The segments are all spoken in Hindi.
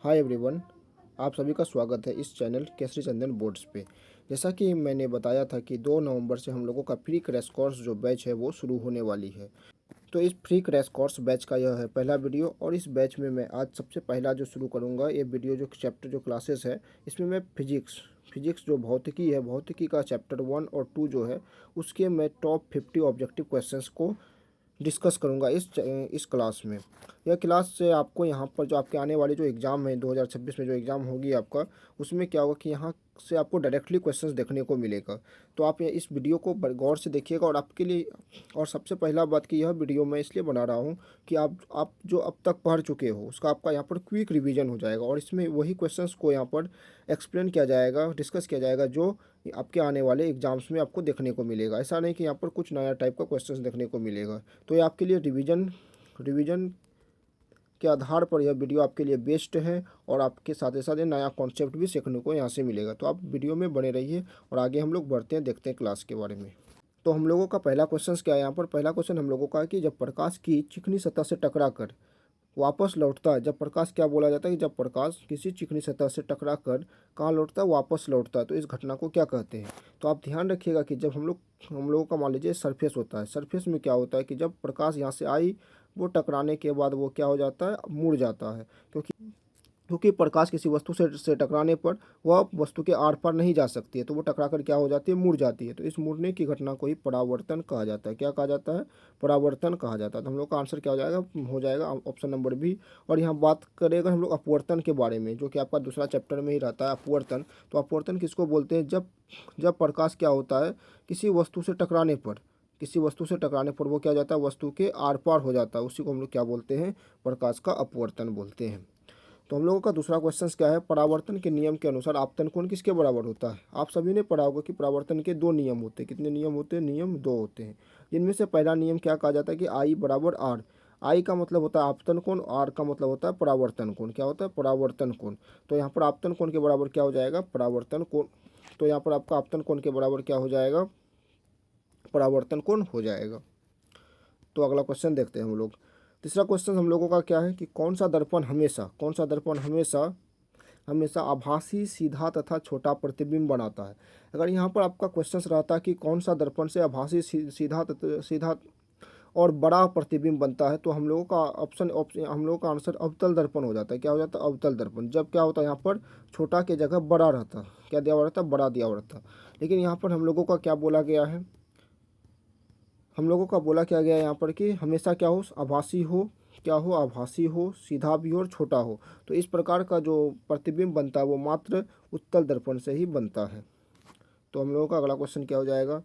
हाय एवरीवन, आप सभी का स्वागत है इस चैनल केसरी चंदन बोर्ड्स पे। जैसा कि मैंने बताया था कि 2 नवंबर से हम लोगों का फ्री क्रैश कोर्स जो बैच है वो शुरू होने वाली है। तो इस फ्री क्रैश कोर्स बैच का यह है पहला वीडियो और इस बैच में मैं आज सबसे पहला जो शुरू करूँगा ये वीडियो जो चैप्टर जो क्लासेस है इसमें मैं फिजिक्स जो भौतिकी है, भौतिकी का चैप्टर 1 और 2 जो है उसके मैं टॉप 50 ऑब्जेक्टिव क्वेश्चंस को डिस्कस करूंगा इस क्लास में। यह क्लास से आपको यहाँ पर जो आपके आने वाले जो एग्ज़ाम है 2026 में जो एग्ज़ाम होगी आपका, उसमें क्या होगा कि यहाँ से आपको डायरेक्टली क्वेश्चंस देखने को मिलेगा। तो आप इस वीडियो को गौर से देखिएगा और आपके लिए और सबसे पहला बात कि यह वीडियो मैं इसलिए बना रहा हूँ कि आप जो अब तक पढ़ चुके हो उसका आपका यहाँ पर क्विक रिवीजन हो जाएगा और इसमें वही क्वेश्चंस को यहाँ पर एक्सप्लेन किया जाएगा, डिस्कस किया जाएगा जो आपके आने वाले एग्जाम्स में आपको देखने को मिलेगा। ऐसा नहीं कि यहाँ पर कुछ नया टाइप का क्वेश्चंस देखने को मिलेगा। तो ये आपके लिए रिवीजन के आधार पर यह वीडियो आपके लिए बेस्ट है और आपके साथ ही साथ ये नया कॉन्सेप्ट भी सीखने को यहाँ से मिलेगा। तो आप वीडियो में बने रहिए और आगे हम लोग बढ़ते हैं, देखते हैं क्लास के बारे में। तो हम लोगों का पहला क्वेश्चन क्या है यहाँ पर? पहला क्वेश्चन हम लोगों का है कि जब प्रकाश की चिकनी सतह से टकरा कर वापस लौटता है, जब प्रकाश क्या बोला जाता है कि जब प्रकाश किसी चिकनी सतह से टकरा कर कहाँ लौटता है? वापस लौटता है। तो इस घटना को क्या कहते हैं? तो आप ध्यान रखिएगा कि जब हम लोगों का मान लीजिए सरफेस होता है, सरफेस में क्या होता है कि जब प्रकाश यहाँ से आई वो टकराने के बाद वो क्या हो जाता है? मुड़ जाता है, क्योंकि प्रकाश किसी वस्तु से टकराने पर वह वस्तु के आर पार नहीं जा सकती है, तो वो टकरा कर क्या हो जाती है? मुड़ जाती है। तो इस मुड़ने की घटना को ही परावर्तन कहा जाता है। क्या कहा जाता है? परावर्तन कहा जाता है। तो हम लोग का आंसर क्या हो जाएगा ऑप्शन नंबर बी। और यहाँ बात करेगा हम लोग अपवर्तन के बारे में, जो कि आपका दूसरा चैप्टर में ही रहता है, अपवर्तन। तो अपवर्तन किसको बोलते हैं? जब प्रकाश क्या होता है किसी वस्तु से टकराने पर वो क्या हो जाता है? वस्तु के आर पार हो जाता है। उसी को हम लोग क्या बोलते हैं? प्रकाश का अपवर्तन बोलते हैं। तो हम लोगों का दूसरा क्वेश्चन क्या है? परावर्तन के नियम के अनुसार आपतन कोण किसके बराबर होता है? आप सभी ने पढ़ा होगा कि परावर्तन के 2 नियम होते हैं। कितने नियम होते हैं? नियम 2 होते हैं। जिनमें से पहला नियम क्या कहा जाता है कि आई बराबर आर। आई का मतलब होता है आपतन कोण, आर का मतलब होता है परावर्तन कोण। क्या होता है? परावर्तन कोण। तो यहाँ पर आपतन कोण के बराबर क्या हो जाएगा? परावर्तन कोण। तो यहाँ पर आपका आपतन कोण के बराबर क्या हो जाएगा? परावर्तन कोण हो जाएगा। तो अगला क्वेश्चन देखते हैं हम लोग। तीसरा क्वेश्चन हम लोगों का क्या है कि कौन सा दर्पण हमेशा आभासी, सीधा तथा छोटा प्रतिबिंब बनाता है? अगर यहाँ पर आपका क्वेश्चन रहता है कि कौन सा दर्पण से आभासी, सीधा और बड़ा प्रतिबिंब बनता है, तो हम लोगों का हम लोगों का आंसर अवतल दर्पण हो जाता है। क्या हो जाता है? अवतल दर्पण। जब क्या होता है यहाँ पर छोटा के जगह बड़ा रहता है। क्या दिया हुआ रहता है? बड़ा दिया हुआ रहता है। लेकिन यहाँ पर हम लोगों का क्या बोला गया है? हम लोगों का बोला क्या गया है यहाँ पर कि हमेशा क्या हो? आभासी हो, क्या हो? आभासी हो, सीधा भी हो और छोटा हो। तो इस प्रकार का जो प्रतिबिंब बनता है वो मात्र उत्तल दर्पण से ही बनता है। तो हम लोगों का अगला क्वेश्चन क्या हो जाएगा?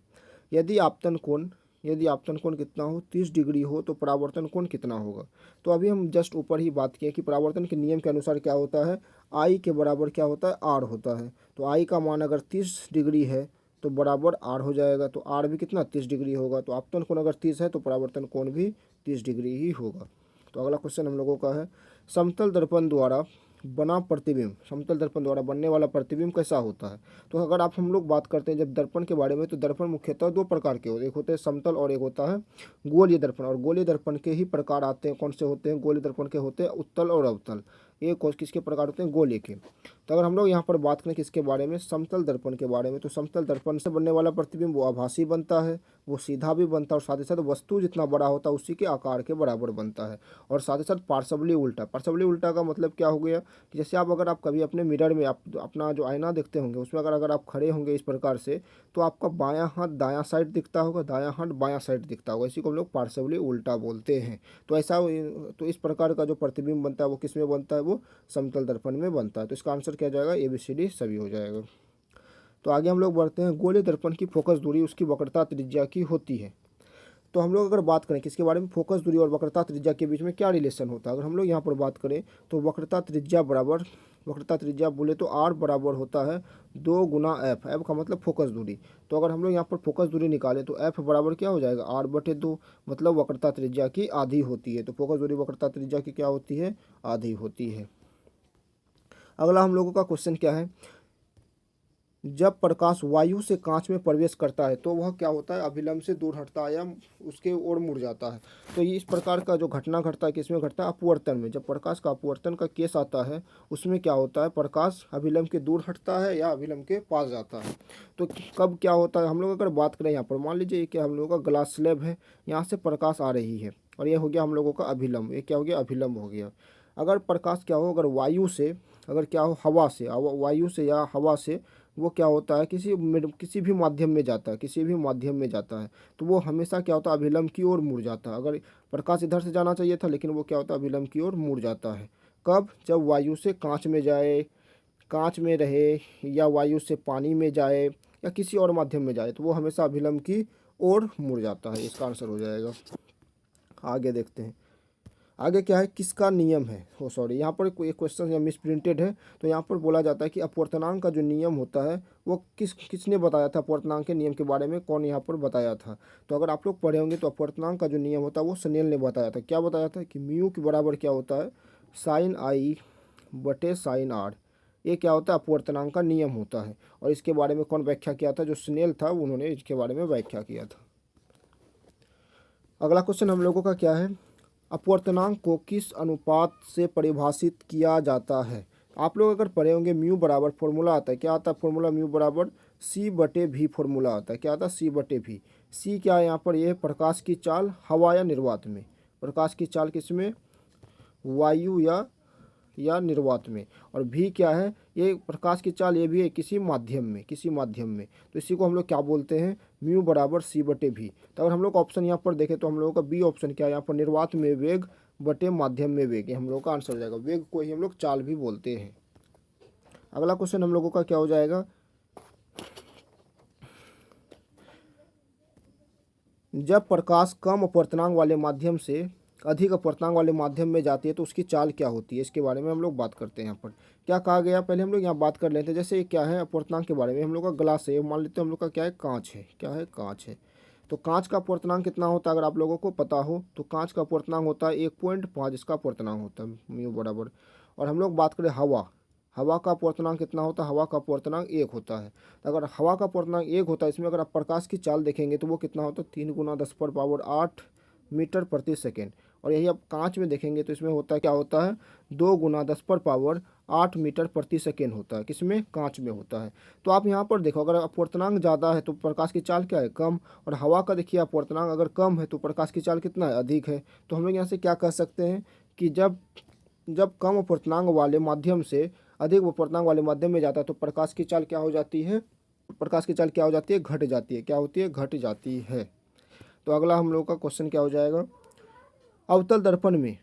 यदि आपतन कोण कितना हो? 30 डिग्री हो तो परावर्तन कोण कितना होगा? तो अभी हम जस्ट ऊपर ही बात किए कि परावर्तन के नियम के अनुसार क्या होता है? आई के बराबर क्या होता है? आर होता है। तो आई का मान अगर 30 डिग्री है तो बराबर आर हो जाएगा। तो आर भी कितना? 30 डिग्री होगा। तो आपतन कोण अगर 30 है तो परावर्तन कोण भी 30 डिग्री ही होगा। तो अगला क्वेश्चन हम लोगों का है समतल दर्पण द्वारा समतल दर्पण द्वारा बनने वाला प्रतिबिंब कैसा होता है? तो अगर हम लोग बात करते हैं जब दर्पण के बारे में, तो दर्पण मुख्यतः 2 प्रकार के होते हैं। एक होते हैं समतल और एक होता है गोलीय दर्पण। और गोलीय दर्पण के ही प्रकार आते हैं। कौन से होते हैं? गोलीय दर्पण के होते हैं उत्तल और अवतल। एक किसके प्रकार होते हैं? गोलीय के। तो अगर हम लोग यहाँ पर बात करें किसके बारे में? समतल दर्पण के बारे में, तो समतल दर्पण से बनने वाला प्रतिबिंब वो आभासी बनता है, वो सीधा भी बनता है और साथ ही साथ वस्तु जितना बड़ा होता है उसी के आकार के बराबर बनता है। और साथ ही साथ पार्श्वली उल्टा का मतलब क्या हो गया कि जैसे अगर आप कभी अपने मिरर में अपना जो आईना देखते होंगे उसमें अगर आप खड़े होंगे इस प्रकार से, तो आपका बायां हाथ दायां साइड दिखता होगा, दायां हाथ बायां साइड दिखता होगा। इसी को हम लोग पार्श्वली उल्टा बोलते हैं। तो इस प्रकार का जो प्रतिबिंब बनता है वो किस में बनता है? वो समतल दर्पण में बनता है। तो इसका आंसर क्या जाएगा? ABCD सभी हो जाएगा। तो आगे हम लोग बढ़ते हैं। गोलीय दर्पण की फोकस दूरी उसकी वक्रता त्रिज्या की होती है। तो हम लोग अगर बात करें किसके बारे में? फोकस दूरी और वक्रता त्रिज्या के बीच में क्या रिलेशन होता है? अगर हम लोग यहाँ पर बात करें तो वक्रता त्रिज्या बोले तो R बराबर होता है 2 गुना F। F का मतलब फोकस दूरी। तो अगर हम लोग यहाँ पर फोकस दूरी निकालें तो F बराबर क्या हो जाएगा? R/2, मतलब वक्रता त्रिज्या की आधी होती है। तो फोकस दूरी वक्रता त्रिज्या की क्या होती है? आधी होती है। अगला हम लोगों का क्वेश्चन क्या है? जब प्रकाश वायु से कांच में प्रवेश करता है तो वह क्या होता है, अभिलंब से दूर हटता है या उसके ओर मुड़ जाता है। तो ये इस प्रकार का जो घटना घटता है किसमें घटता है, अपवर्तन में। जब प्रकाश का अपवर्तन का केस आता है उसमें क्या होता है, प्रकाश अभिलंब के दूर हटता है या अभिलंब के पास जाता है। तो कब क्या होता है, हम लोग अगर बात करें यहाँ पर, मान लीजिए कि हम लोगों का ग्लास स्लैब है, यहाँ से प्रकाश आ रही है और ये हो गया हम लोगों का अभिलंब, ये क्या हो गया, अभिलंब हो गया। अगर प्रकाश क्या हो, अगर वायु से, अगर क्या हो, हवा से, वायु से या हवा से वो क्या होता है, किसी भी माध्यम में जाता है, किसी भी माध्यम में जाता है, तो वो हमेशा क्या होता है, अभिलंब की ओर मुड़ जाता है। अगर प्रकाश इधर से जाना चाहिए था लेकिन वो क्या होता है, अभिलंब की ओर मुड़ जाता है। कब, जब वायु से कांच में जाए, कांच में रहे, या वायु से पानी में जाए या किसी और माध्यम में जाए, तो वो हमेशा अभिलंब की ओर मुड़ जाता है। इसका आंसर हो जाएगा। आगे देखते हैं, आगे क्या है, किसका नियम है, हो सॉरी यहाँ पर कोई क्वेश्चन या मिस प्रिंटेड है। तो यहाँ पर बोला जाता है कि अपवर्तनांक का जो नियम होता है वो किसने बताया था, अपवर्तनांक के नियम के बारे में कौन यहाँ पर बताया था। तो अगर आप लोग पढ़े होंगे तो अपवर्तनांक का जो नियम होता है वो स्नेल ने बताया था। क्या बताया था कि म्यू के बराबर क्या होता है, साइन आई बटे साइन आर। ये क्या होता है, अपवर्तनांक का नियम होता है। और इसके बारे में कौन व्याख्या किया था, जो स्नेल था उन्होंने इसके बारे में व्याख्या किया था। अगला क्वेश्चन हम लोगों का क्या है, अपवर्तनांक को किस अनुपात से परिभाषित किया जाता है। आप लोग अगर पढ़े होंगे म्यू बराबर फॉर्मूला आता है, क्या आता है फॉर्मूला, म्यू बराबर सी बटे भी फॉर्मूला आता है। क्या आता है, सी बटे भी। सी क्या है यहाँ पर, यह प्रकाश की चाल हवा या निर्वात में, प्रकाश की चाल किसमें, वायु या निर्वात में। और भी क्या है, ये प्रकाश की चाल ये भी है किसी माध्यम में, किसी माध्यम में। तो इसी को हम लोग क्या बोलते हैं, म्यू बराबर सी बटे भी। तो अगर हम लोग ऑप्शन यहाँ पर देखें तो हम लोगों का बी ऑप्शन क्या है, यहाँ पर निर्वात में वेग बटे माध्यम में वेग, ये हम लोग का आंसर हो जाएगा। वेग को ही हम लोग चाल भी बोलते हैं। अगला क्वेश्चन हम लोगों का क्या हो जाएगा, जब प्रकाश कम अपवर्तनांक वाले माध्यम से अधिक अपवर्तनांक वाले माध्यम में जाती है तो उसकी चाल क्या होती है, इसके बारे में हम लोग बात करते हैं। यहाँ पर क्या कहा गया, पहले हम लोग यहाँ बात कर लेते हैं। जैसे क्या है अपवर्तनांक के बारे में, हम लोग का ग्लास है, मान लेते हैं हम लोग का क्या है, कांच है, क्या है, कांच है। तो कांच का अपवर्तनांक कितना होता है, अगर आप लोगों को पता हो तो कांच का अपवर्तनांक होता है 1.5, इसका अपवर्तनांक होता है म्यू बराबर। और हम लोग बात करें हवा, हवा का अपवर्तनांक कितना होता है, हवा का अपवर्तनांक 1 होता है। तो अगर हवा का अपवर्तनांक 1 होता है, इसमें अगर आप प्रकाश की चाल देखेंगे तो वो कितना होता है, 3 गुना 10⁻8 मीटर प्रति सेकेंड। और यही आप कांच में देखेंगे तो इसमें होता है, क्या होता है, 2 गुना 10⁻8 मीटर प्रति सेकेंड होता है, किसमें, कांच में होता है। तो आप यहाँ पर देखो, अगर अपवर्तनांक ज़्यादा है तो प्रकाश की चाल क्या है, कम। और हवा का देखिए अपवर्तनांक अगर कम है तो प्रकाश की चाल कितना है, अधिक है। तो हम लोग यहाँ से क्या कह सकते हैं कि जब जब कम अपवर्तनांक वाले माध्यम से अधिक अपवर्तनांक वाले माध्यम में जाता है तो प्रकाश की चाल क्या हो जाती है, प्रकाश की चाल क्या हो जाती है, घट जाती है। क्या होती है, घट जाती है। तो अगला हम लोग का क्वेश्चन क्या हो जाएगा, अवतल दर्पण में,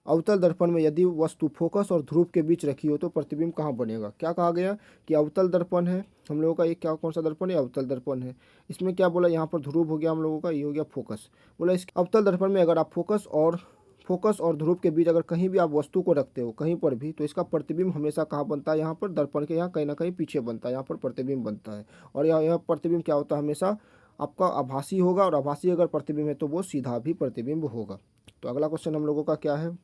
अवतल दर्पण में यदि वस्तु फोकस और ध्रुव के बीच रखी हो तो प्रतिबिंब कहाँ बनेगा। क्या कहा गया कि अवतल दर्पण है हम लोगों का, ये क्या, कौन सा दर्पण है, अवतल दर्पण है। इसमें क्या बोला, यहाँ पर ध्रुव हो गया हम लोगों का, ये हो गया फोकस। बोला इस अवतल दर्पण में अगर आप फोकस और ध्रुव के बीच अगर कहीं भी आप वस्तु को रखते हो, कहीं पर भी, तो इसका प्रतिबिंब हमेशा कहाँ बनता है, यहाँ पर दर्पण के यहाँ कहीं ना कहीं पीछे बनता है, यहाँ पर प्रतिबिंब बनता है। और यह प्रतिबिंब क्या होता है, हमेशा आपका आभासी होगा। और आभासी अगर प्रतिबिंब है तो वो सीधा भी प्रतिबिंब होगा। तो अगला क्वेश्चन हम लोगों का क्या है,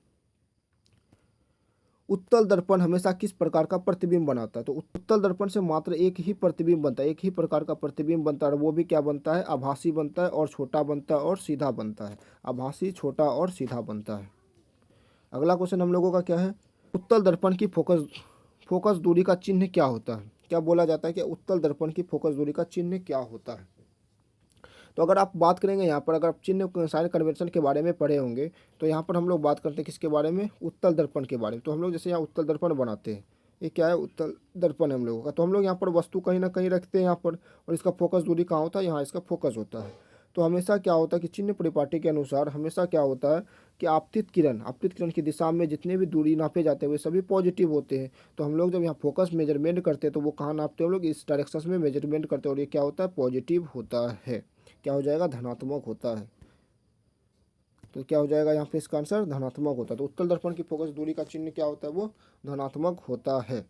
उत्तल दर्पण हमेशा किस प्रकार का प्रतिबिंब बनाता है। तो उत्तल दर्पण से मात्र एक ही प्रतिबिंब बनता है, एक ही प्रकार का प्रतिबिंब बनता है। और वो भी क्या बनता है, आभासी बनता है और छोटा बनता है और सीधा बनता है। आभासी, छोटा और सीधा बनता है। अगला क्वेश्चन हम लोगों का क्या है, उत्तल दर्पण की फोकस दूरी का चिन्ह क्या होता है। क्या बोला जाता है कि उत्तल दर्पण की फोकस दूरी का चिन्ह क्या होता है। तो अगर आप बात करेंगे यहाँ पर, अगर आप चिन्ह साइन कन्वेंशन के बारे में पढ़े होंगे तो यहाँ पर हम लोग बात करते हैं किसके बारे में, उत्तल दर्पण के बारे में। तो हम लोग जैसे यहाँ उत्तल दर्पण बनाते हैं, ये क्या है, उत्तल दर्पण है हम लोगों का। तो हम लोग यहाँ पर वस्तु कहीं ना कहीं रखते हैं यहाँ पर, और इसका फोकस दूरी कहाँ होता है, यहाँ इसका फोकस होता है। तो हमेशा क्या होता है कि चिन्ह परिपाटी के अनुसार हमेशा क्या होता है कि आपतित किरण की दिशा में जितने भी दूरी नापे जाते हैं वे सभी पॉजिटिव होते हैं। तो हम लोग जब यहाँ फोकस मेजरमेंट करते हैं तो वो कहाँ नापते हैं, हम लोग इस डायरेक्शन में मेजरमेंट करते हैं, और ये क्या होता है, पॉजिटिव होता है। क्या हो जाएगा, धनात्मक होता है। तो क्या हो जाएगा यहाँ पे, इसका आंसर धनात्मक होता है। तो उत्तल दर्पण की फोकस दूरी का चिन्ह क्या होता है, वो धनात्मक होता है।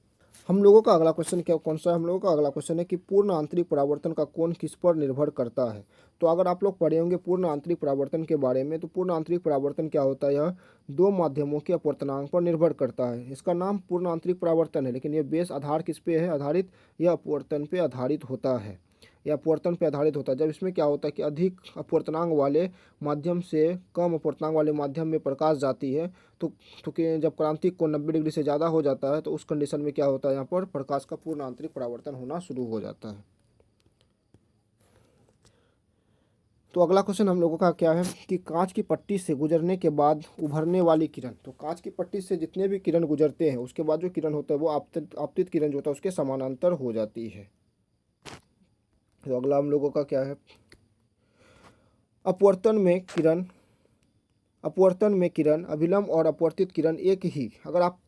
हम लोगों का अगला क्वेश्चन क्या कौन सा है? हम लोगों का अगला क्वेश्चन है कि पूर्ण आंतरिक परावर्तन का कोण किस पर निर्भर करता है। तो अगर आप लोग पढ़े होंगे पूर्ण आंतरिक परावर्तन के बारे में, तो पूर्ण आंतरिक परावर्तन क्या होता है? यह दो माध्यमों के अपवर्तनांक पर निर्भर करता है। इसका नाम पूर्ण आंतरिक परावर्तन है, लेकिन यह बेस आधार किस पे है आधारित? यह अपवर्तन पे आधारित होता है। यह अपवर्तन पे आधारित होता है। जब इसमें क्या होता है कि अधिक अपवर्तनांक वाले माध्यम से कम अपवर्तनांक वाले माध्यम में प्रकाश जाती है, तो कि जब क्रांतिक कोण 90 डिग्री से ज़्यादा हो जाता है, तो उस कंडीशन में क्या होता है? यहाँ पर प्रकाश का पूर्ण आंतरिक परावर्तन होना शुरू हो जाता है। तो अगला क्वेश्चन हम लोगों का क्या है कि कांच की पट्टी से गुजरने के बाद उभरने वाली किरण। तो कांच की पट्टी से जितने भी किरण गुजरते हैं, उसके बाद जो किरण होता है वो आपतित किरण जो होता है उसके समानांतर हो जाती है। तो अगला हम लोगों का क्या है? अपवर्तन में किरण अभिलंब और अपवर्तित किरण एक ही। अगर आप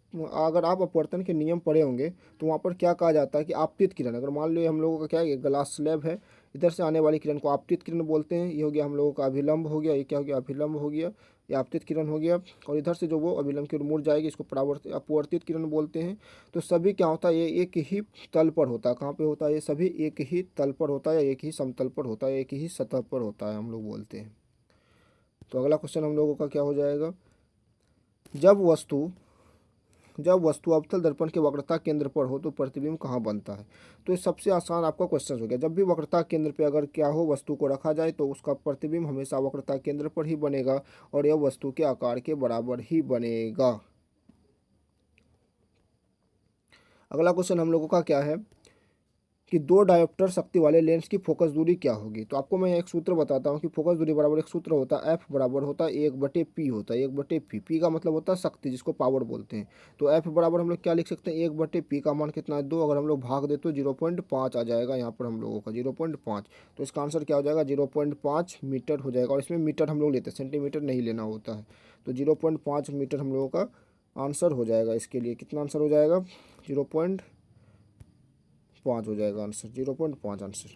अपवर्तन के नियम पढ़े होंगे, तो वहाँ पर क्या कहा जाता है कि आपतित किरण, अगर मान लो हम लोगों का क्या है, ग्लास स्लैब है, इधर से आने वाली किरण को आपतित किरण बोलते हैं। ये हो गया हम लोगों का अभिलंब हो गया, ये क्या हो गया? अभिलंब हो गया, ये आपतित किरण हो गया। और इधर से जो वो अभिलंब की ओर मुड़ जाएगी, इसको अपवर्तित किरण बोलते हैं। तो सभी क्या होता है? ये एक ही तल पर होता है। कहाँ पे होता है? ये सभी एक ही तल पर होता है, एक ही समतल पर होता है, एक ही सतह पर होता है, हम लोग बोलते हैं। तो अगला क्वेश्चन हम लोगों का क्या हो जाएगा? जब वस्तु अवतल दर्पण के वक्रता केंद्र पर हो तो प्रतिबिंब कहाँ बनता है? तो ये सबसे आसान आपका क्वेश्चन हो गया। जब भी वक्रता केंद्र पे अगर क्या हो, वस्तु को रखा जाए, तो उसका प्रतिबिंब हमेशा वक्रता केंद्र पर ही बनेगा और यह वस्तु के आकार के बराबर ही बनेगा। अगला क्वेश्चन हम लोगों का क्या है कि दो डायोप्टर शक्ति वाले लेंस की फोकस दूरी क्या होगी? तो आपको मैं एक सूत्र बताता हूँ कि फोकस दूरी बराबर एक सूत्र होता है, एफ बराबर होता है 1/p होता है, 1/p। पी का मतलब होता है शक्ति, जिसको पावर बोलते हैं। तो एफ बराबर हम लोग क्या लिख सकते हैं? 1/p का मान कितना है? 2। अगर हम लोग भाग दे तो 0.5 आ जाएगा यहाँ पर हम लोगों का 0.5। तो इसका आंसर क्या हो जाएगा? 0.5 मीटर हो जाएगा। और इसमें मीटर हम लोग लेते हैं, सेंटीमीटर नहीं लेना होता है। तो 0.5 मीटर हम लोगों का आंसर हो जाएगा। इसके लिए कितना आंसर हो जाएगा? 0.5 हो जाएगा आंसर, 0.5 आंसर।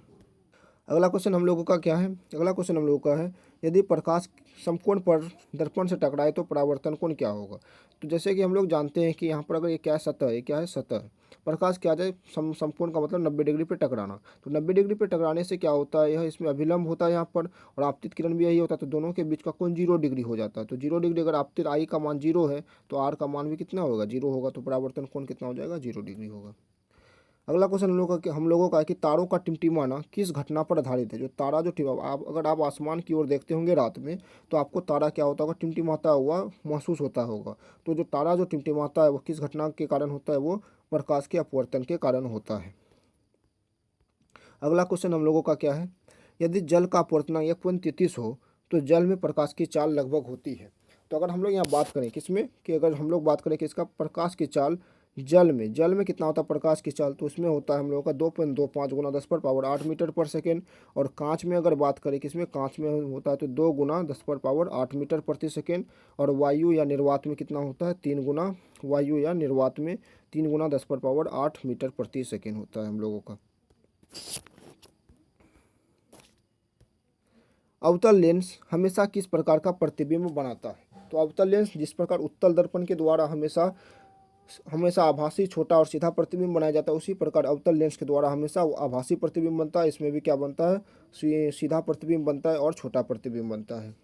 अगला क्वेश्चन हम लोगों का क्या है? अगला क्वेश्चन हम लोगों का है यदि प्रकाश समकोण पर दर्पण से टकराए तो परावर्तन कोण क्या होगा? तो जैसे कि हम लोग जानते हैं कि यहाँ पर अगर ये क्या है? सतह। ये क्या है? सतह। प्रकाश क्या आ जाए? समकोण का मतलब 90 डिग्री पे टकराना। तो 90 डिग्री पे टकराने से क्या होता है? यह इसमें अभिलंब होता है यहाँ पर, और आपतित किरण भी यही होता है। तो दोनों के बीच का कोण 0 डिग्री हो जाता है। तो 0 डिग्री अगर आपतित आई का मान 0 है, तो आर का मान भी कितना होगा? 0 होगा। तो परावर्तन कोण कितना हो जाएगा? 0 डिग्री होगा। अगला क्वेश्चन हम लोगों का है कि तारों का टिमटिमाना किस घटना पर आधारित है? जो तारा जो अगर आप आसमान की ओर देखते होंगे रात में, तो आपको तारा क्या होता होगा? टिमटिमाता हुआ महसूस होता होगा। तो जो तारा जो टिमटिमाता है वो किस घटना के कारण होता है? वो प्रकाश के अपवर्तन के कारण होता है। अगला क्वेश्चन हम लोगों का क्या है? यदि जल का अपवर्तनांक 1.33 हो तो जल में प्रकाश की चाल लगभग होती है। तो अगर हम लोग यहाँ बात करें किसमें कि अगर हम लोग बात करें कि इसका प्रकाश की चाल जल में कितना होता है प्रकाश की चाल? तो उसमें होता है हम लोगों का 2.25 गुना 10⁻8 मीटर पर सेकेंड। और कांच में अगर बात करें किसमें, कांच में होता है तो 2 गुना 10⁻8 मीटर प्रति सेकेंड। और वायु या निर्वात में कितना होता है? 3 गुना। वायु या निर्वात में 3 गुना 10⁻8 मीटर प्रति सेकेंड होता है हम लोगों का। अवतल लेंस हमेशा किस प्रकार का प्रतिबिंब बनाता है? तो अवतल लेंस जिस प्रकार उत्तल दर्पण के द्वारा हमेशा आभासी छोटा और सीधा प्रतिबिंब बनाया जाता है, उसी प्रकार अवतल लेंस के द्वारा हमेशा आभासी प्रतिबिंब बनता है। इसमें भी क्या बनता है? सीधा प्रतिबिंब बनता है और छोटा प्रतिबिंब बनता है।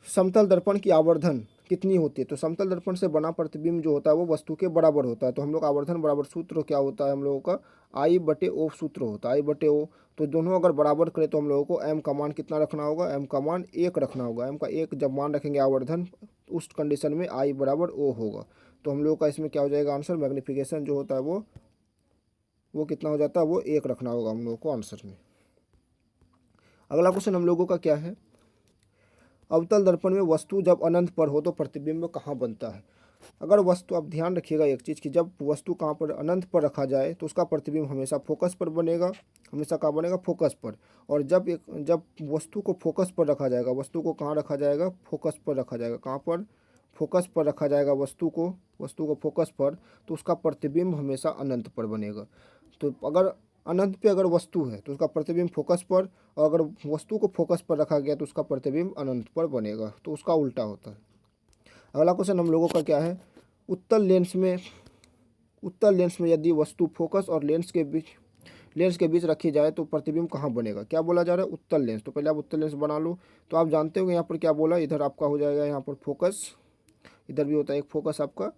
समतल दर्पण की आवर्धन कितनी होती है? तो समतल दर्पण से बना प्रतिबिंब जो होता है वो वस्तु के बराबर होता है। तो हम लोग आवर्धन बराबर सूत्र क्या होता है हम लोगों का? I/O सूत्र होता है, I/O। तो दोनों अगर बराबर करें तो हम लोगों को m का मान कितना रखना होगा? m का मान 1 रखना होगा। m का 1 जब मान रखेंगे आवर्धन, उस कंडीशन में I/O होगा। तो हम लोग का इसमें क्या हो जाएगा आंसर? मैग्निफिकेशन जो होता है वो कितना हो जाता है? वो 1 रखना होगा हम लोग को आंसर में। अगला क्वेश्चन हम लोगों का क्या है? अवतल दर्पण में वस्तु जब अनंत पर हो तो प्रतिबिंब कहाँ बनता है? अगर वस्तु, आप ध्यान रखिएगा एक चीज़ कि जब वस्तु कहाँ पर अनंत पर रखा जाए तो उसका प्रतिबिंब हमेशा फोकस पर बनेगा। हमेशा कहाँ बनेगा? फोकस पर। और जब वस्तु को फोकस पर रखा जाएगा, वस्तु को कहाँ रखा जाएगा? फोकस पर रखा जाएगा। कहाँ पर? फोकस पर रखा जाएगा वस्तु को फोकस पर, तो उसका प्रतिबिंब हमेशा अनंत पर बनेगा। तो अगर अनंत पे अगर वस्तु है तो उसका प्रतिबिंब फोकस पर, और अगर वस्तु को फोकस पर रखा गया तो उसका प्रतिबिंब अनंत पर बनेगा। तो उसका उल्टा होता है। अगला क्वेश्चन हम लोगों का क्या है? उत्तल लेंस में यदि वस्तु फोकस और लेंस के बीच रखी जाए तो प्रतिबिंब कहाँ बनेगा। क्या बोला जा रहा है, उत्तल लेंस। तो पहले आप उत्तल लेंस बना लो। तो आप जानते हो यहाँ पर क्या बोला, इधर आपका हो जाएगा यहाँ पर फोकस, इधर भी होता है एक फोकस आपका,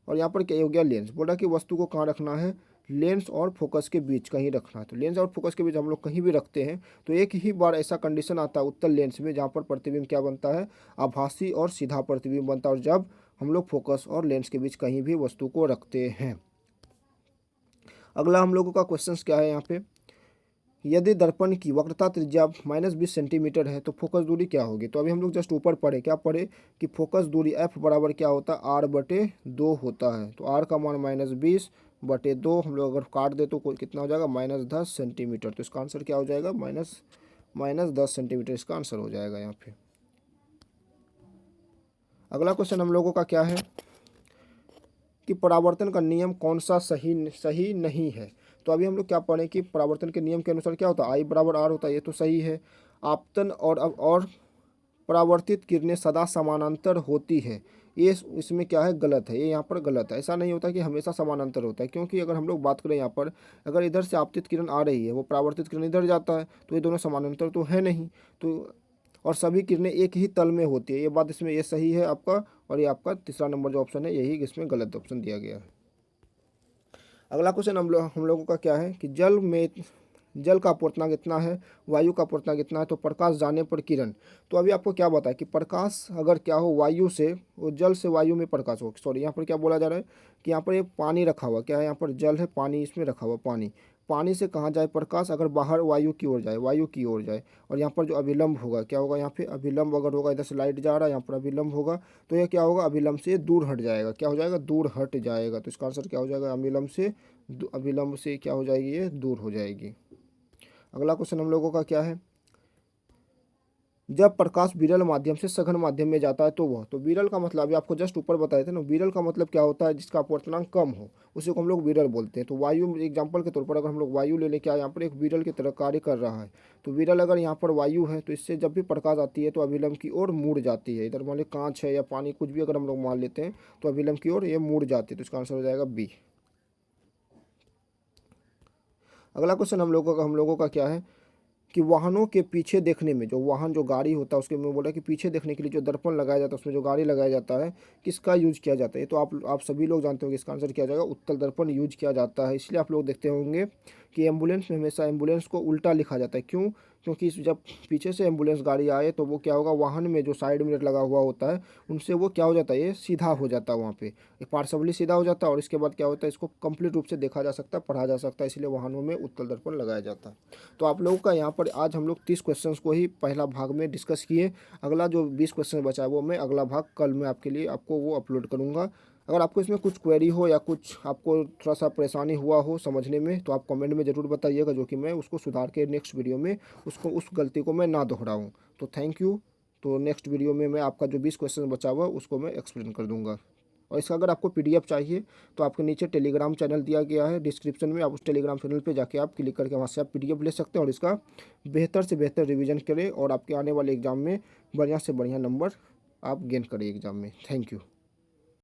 और यहाँ पर क्या हो गया, लेंस। बोला कि वस्तु को कहाँ रखना है, लेंस और फोकस के बीच कहीं रखना है। तो लेंस और फोकस के बीच हम लोग कहीं भी रखते हैं तो एक ही बार ऐसा कंडीशन आता है उत्तल लेंस में, जहाँ पर प्रतिबिंब क्या बनता है, आभासी और सीधा प्रतिबिंब बनता है, और जब हम लोग फोकस और लेंस के बीच कहीं भी वस्तु को रखते हैं। अगला हम लोगों का क्वेश्चन क्या है यहाँ पे, यदि दर्पण की वक्रता त्रिज्या -20 सेंटीमीटर है तो फोकस दूरी क्या होगी। तो अभी हम लोग जस्ट ऊपर पढ़े, क्या पढ़े कि फोकस दूरी f बराबर क्या होता है, r/2 होता है। तो r का मान -20/2, हम लोग अगर काट दे तो कितना हो जाएगा, -10 सेंटीमीटर। तो इसका आंसर क्या हो जाएगा, -10 सेंटीमीटर इसका आंसर हो जाएगा यहाँ पे। अगला क्वेश्चन हम लोगों का क्या है कि परावर्तन का नियम कौन सा सही नहीं है। तो अभी हम लोग क्या पढ़ें कि परावर्तन के नियम के अनुसार क्या होता है, आई बराबर आर होता है, ये तो सही है। आपतन और परावर्तित किरणें सदा समानांतर होती है, ये इसमें क्या है, गलत है, ये यहाँ पर गलत है। ऐसा नहीं होता कि हमेशा समानांतर होता है, क्योंकि अगर हम लोग बात करें यहाँ पर, अगर इधर से आपतित किरण आ रही है, वो परावर्तित किरण इधर जाता है, तो ये दोनों समानांतर तो है नहीं। तो और सभी किरणें एक ही तल में होती है, ये बात इसमें ये सही है आपका, और ये आपका तीसरा नंबर जो ऑप्शन है यही इसमें गलत ऑप्शन दिया गया है। अगला क्वेश्चन हम लोगों का क्या है कि जल का अपूर्णांक कितना है, वायु का अपूर्णांक कितना है। तो प्रकाश जाने पर किरण, तो अभी आपको क्या बताया कि प्रकाश अगर क्या हो, वायु से, वो जल से वायु में प्रकाश हो, सॉरी यहाँ पर क्या बोला जा रहा है कि यहाँ पर एक पानी रखा हुआ, क्या है यहाँ पर जल है, पानी इसमें रखा हुआ, पानी से कहाँ जाए प्रकाश, अगर बाहर वायु की ओर जाए, और यहाँ पर जो अभिलंब होगा, क्या होगा यहाँ पे अभिलंब अगर होगा, इधर से लाइट जा रहा है, यहाँ पर अभिलंब होगा, तो यह क्या होगा, अभिलंब से दूर हट जाएगा, क्या हो जाएगा, दूर हट जाएगा। तो इसका आंसर क्या हो जाएगा, अभिलंब से क्या हो जाएगी, ये दूर हो जाएगी। अगला क्वेश्चन हम लोगों का क्या है, जब प्रकाश विरल माध्यम से सघन माध्यम में जाता है तो विरल का मतलब अभी आपको जस्ट ऊपर बताए थे ना, विरल का मतलब क्या होता है, जिसका अपवर्तनांक कम हो उसी को हम लोग विरल बोलते हैं। तो वायु एग्जांपल के तौर पर अगर हम लोग वायु ले लें, क्या यहाँ पर एक विरल की तरह कार्य कर रहा है, तो विरल अगर यहाँ पर वायु है तो इससे जब भी प्रकाश आती है तो अभिलंब की ओर मुड़ जाती है। इधर मान लीजिए कांच है या पानी कुछ भी अगर हम लोग मान लेते हैं तो अभिलंब की ओर ये मुड़ जाती है, तो इसका आंसर हो जाएगा बी। अगला क्वेश्चन हम लोगों का क्या है कि वाहनों के पीछे देखने में, जो गाड़ी होता है उसके में बोला कि पीछे देखने के लिए जो दर्पण लगाया जाता है, उसमें जो गाड़ी लगाया जाता है, किसका यूज किया जाता है। तो आप सभी लोग जानते होंगे, इसका आंसर किया जाएगा उत्तल दर्पण यूज किया जाता है। इसलिए आप लोग देखते होंगे कि एम्बुलेंस में हमेशा एम्बुलेंस को उल्टा लिखा जाता है, क्यों, क्योंकि जब पीछे से एम्बुलेंस गाड़ी आए तो वो क्या होगा, वाहन में जो साइड मिरर लगा हुआ होता है उनसे वो क्या हो जाता है, ये सीधा हो जाता है, वहाँ पे पार्सवली सीधा हो जाता है, और इसके बाद क्या होता है, इसको कंप्लीट रूप से देखा जा सकता है, पढ़ा जा सकता है, इसलिए वाहनों में उत्तल दर्पण लगाया जाता है। तो आप लोगों का यहाँ पर आज हम लोग 30 क्वेश्चन को ही पहला भाग में डिस्कस किए। अगला जो 20 क्वेश्चन बचा है वो मैं अगला भाग कल मैं आपके लिए वो अपलोड करूँगा। अगर आपको इसमें कुछ क्वेरी हो या कुछ आपको थोड़ा सा परेशानी हुआ हो समझने में, तो आप कमेंट में ज़रूर बताइएगा, जो कि मैं उसको सुधार के नेक्स्ट वीडियो में उस गलती को मैं ना दोहराऊँ। तो थैंक यू। तो नेक्स्ट वीडियो में मैं आपका जो 20 क्वेश्चन बचा हुआ उसको मैं एक्सप्लेन कर दूँगा। और इसका अगर आपको PDF चाहिए तो आपके नीचे टेलीग्राम चैनल दिया गया है डिस्क्रिप्शन में, आप उस टेलीग्राम चैनल पे जाके आप क्लिक करके वहाँ से आप PDF ले सकते हैं, और इसका बेहतर से बेहतर रिवीजन करें और आपके आने वाले एग्ज़ाम में बढ़िया से बढ़िया नंबर आप गेन करें एग्ज़ाम में। Thank you.